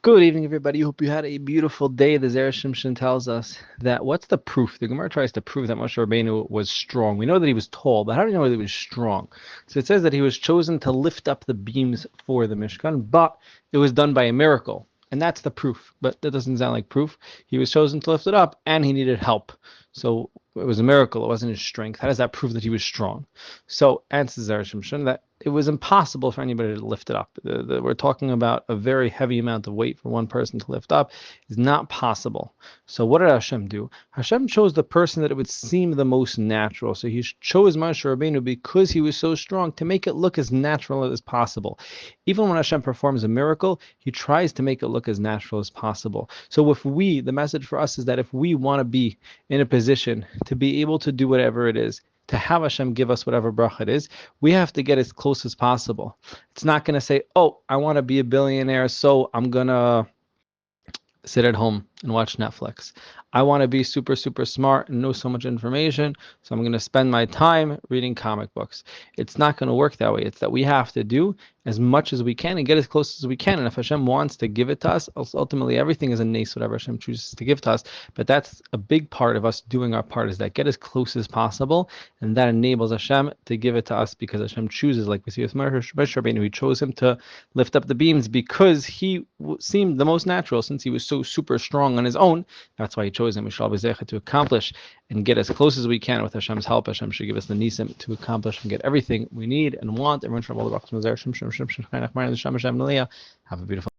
Good evening, everybody. Hope you had a beautiful day. The Zera Shimshon tells us that what's the proof? The Gemara tries to prove that Moshe Rabbeinu was strong. We know that he was tall, but how do we know that he was strong? So it says that he was chosen to lift up the beams for the Mishkan, but it was done by a miracle. And that's the proof, but that doesn't sound like proof. He was chosen to lift it up, and he needed help. So it was a miracle. It wasn't his strength. How does that prove that he was strong? So answers Zera Shimshon that it was impossible for anybody to lift it up. We're talking about a very heavy amount of weight for one person to lift up. Is not possible. So what did Hashem do? Hashem chose the person that it would seem the most natural. So he chose Moshe Rabbeinu because he was so strong to make it look as natural as possible. Even when Hashem performs a miracle, he tries to make it look as natural as possible. So the message for us is that if we want to be in a position to be able to do whatever it is, to have Hashem give us whatever bracha it is, we have to get as close as possible. It's not going to say, oh, I want to be a billionaire, so I'm going to sit at home and watch Netflix. I want to be super, super smart and know so much information, so I'm going to spend my time reading comic books. It's not going to work that way. It's that we have to do as much as we can and get as close as we can. And if Hashem wants to give it to us, ultimately everything is a nace, whatever Hashem chooses to give to us. But that's a big part of us doing our part, is that get as close as possible, and that enables Hashem to give it to us because Hashem chooses, like we see with Moshe Rabbeinu, he chose him to lift up the beams because he seemed the most natural since he was so super strong on his own. That's why he chose him. We should always to accomplish and get as close as we can with Hashem's help. Hashem should give us the nisim to accomplish and get everything we need and want. Everyone should have all the brachos from Zera Shimshon. Have a beautiful